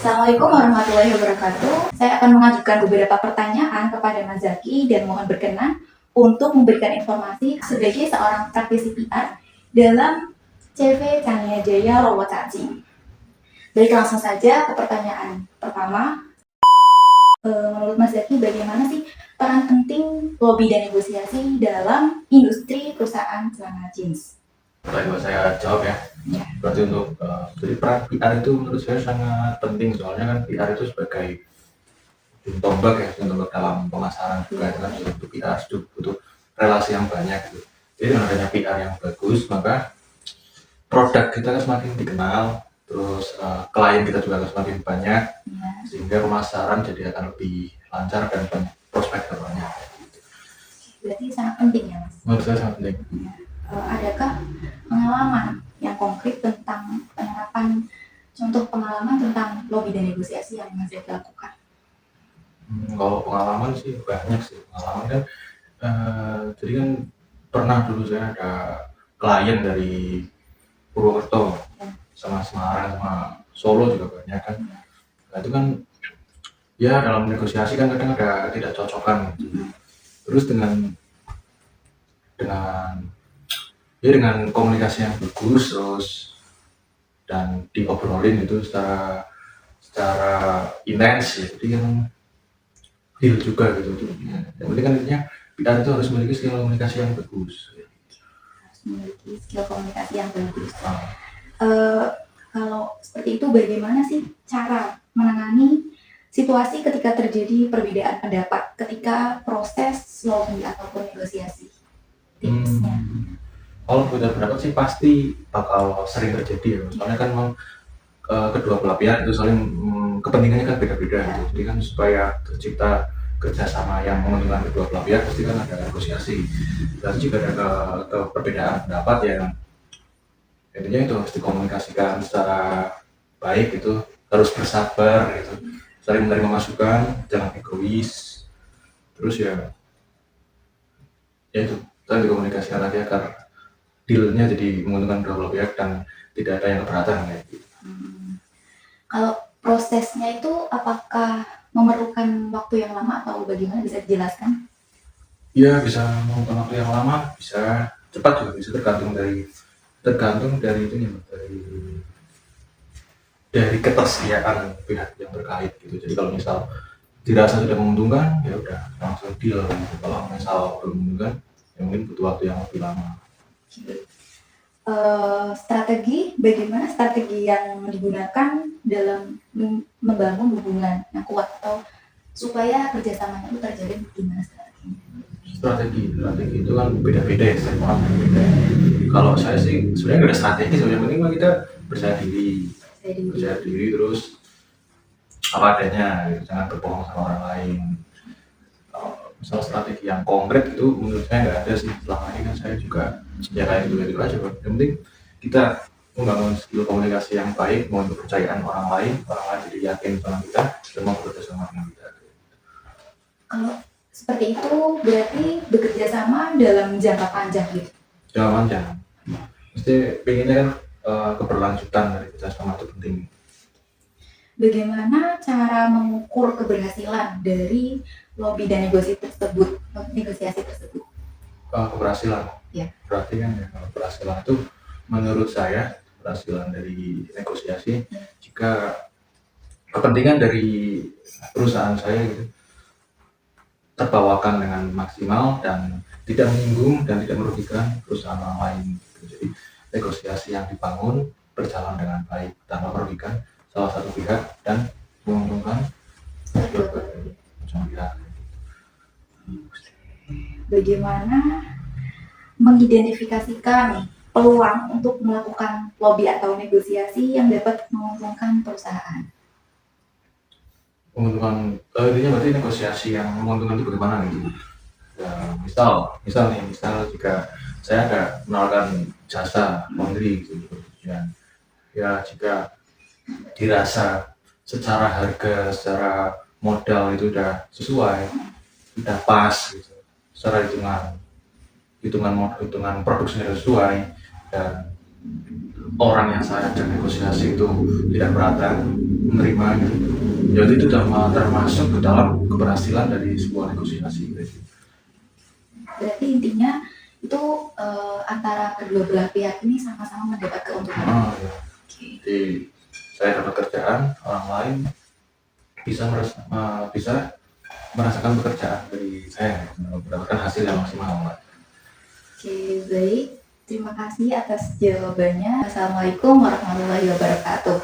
Assalamualaikum warahmatullahi wabarakatuh. Saya akan mengajukan beberapa pertanyaan kepada Mas Zaki dan mohon berkenan untuk memberikan informasi sebagai seorang praktisi PR dalam CV Chania Jaya Rowocaci. Baik, langsung saja ke pertanyaan pertama. Menurut Mas Zaki, bagaimana sih peran penting lobby dan negosiasi dalam industri perusahaan celana jeans? Baik, saya jawab ya. Berarti untuk jadi peran PR itu menurut saya sangat penting, soalnya kan PR itu sebagai ujung tombak ya, ujung tombak dalam pemasaran juga itu kan untuk PR itu butuh relasi yang banyak gitu. Jadi dengan adanya PR yang bagus, maka produk kita kan semakin dikenal, terus klien kita juga akan semakin banyak, sehingga pemasaran jadi akan lebih lancar dan banyak prospek kedepannya. Berarti sangat penting ya, Mas? Menurut saya sangat penting. Adakah pengalaman yang konkret tentang penerapan, contoh pengalaman tentang lobby dan negosiasi yang Mas Zaki lakukan? Kalau pengalaman sih banyak sih. Pengalaman kan, jadi kan pernah dulu saya ada klien dari Purwokerto, sama Semarang, sama Solo juga banyak kan. Nah itu kan ya dalam negosiasi kan kadang ada tidak cocokan gitu. Terus dengan komunikasi yang bagus terus dan diobrolin itu secara intens ya. Jadi kan deal juga gitu. Yang penting kan intinya PR itu harus memiliki skill komunikasi yang bagus. Harus memiliki skill komunikasi yang bagus. Kalau seperti itu, bagaimana sih cara menangani situasi ketika terjadi perbedaan pendapat ketika proses lobby ataupun negosiasi? Tipsnya. Kalau beda pendapat sih pasti bakal sering terjadi ya. Soalnya kan memang kedua belah pihak itu saling kepentingannya kan beda-beda gitu. Jadi kan supaya tercipta kerjasama yang menguntungkan kedua belah pihak pasti kan ada negosiasi. Dan jika ada perbedaan pendapat ya intinya itu harus dikomunikasikan secara baik, itu harus bersabar gitu, saling menerima masukan, jangan egois. Terus ya itu saling dikomunikasikan lagi agar dealnya jadi menguntungkan kedua belah pihak dan tidak ada yang keberatan kayak gitu. Kalau prosesnya itu apakah memerlukan waktu yang lama atau bagaimana, bisa dijelaskan? Iya, bisa memakan waktu yang lama, bisa cepat juga bisa, tergantung dari itu ya, dari ketersediaan pihak yang terkait gitu. Jadi kalau misal dirasa sudah menguntungkan ya udah langsung deal gitu. Kalau misal belum menguntungkan ya mungkin butuh waktu yang lebih lama. Bagaimana strategi yang digunakan dalam membangun hubungan yang kuat atau supaya kerjasamanya itu terjalin, gimana strateginya? Strategi itu kan beda-beda ya, setiap orang beda. Kalau saya sih sebenarnya nggak ada strategi, yang penting mah kita percaya diri terus apa adanya gitu. Jangan berbohong sama orang lain. Misal strategi yang konkret itu menurut saya nggak ada sih. Selama ini kan saya juga ya kayak gitu aja. Yang penting kita membangun skill komunikasi yang baik, membangun kepercayaan orang lain jadi yakin sama kita dan mau bekerja sama dengan kita. Kalau seperti itu berarti bekerja sama dalam jangka panjang gitu? Jangka panjang. Mesti pengennya kan keberlanjutan dari kita sama itu penting. Bagaimana cara mengukur keberhasilan dari lobby dan negosiasi tersebut? Keberhasilan. Ya. Berarti kan ya, keberhasilan itu menurut saya keberhasilan dari negosiasi jika kepentingan dari perusahaan saya gitu terbawakan dengan maksimal dan tidak menyinggung dan tidak merugikan perusahaan orang lain. Jadi negosiasi yang dibangun berjalan dengan baik tanpa merugikan salah satu pihak dan menguntungkan kedua pihak. Bagaimana mengidentifikasikan peluang untuk melakukan lobby atau negosiasi yang dapat menguntungkan perusahaan? Menguntungkan, intinya berarti negosiasi yang menguntungkan itu bagaimana gitu? Ya, misal jika saya ada menawarkan jasa laundry gitu, ya jika dirasa secara harga, secara modal itu udah sesuai, udah pas gitu, secara hitungan produksinya sesuai dan orang yang saya ajak negosiasi itu tidak beratan menerimanya, ya itu sudah termasuk ke dalam keberhasilan dari sebuah negosiasi. Berarti intinya itu antara kedua belah pihak ini sama-sama mendapat keuntungan. Ya. Oke. Jadi saya dapat kerjaan, orang lain bisa merasakan pekerjaan dari saya, mendapatkan hasil yang maksimal. Oke, baik. Terima kasih atas jawabannya. Assalamualaikum warahmatullahi wabarakatuh.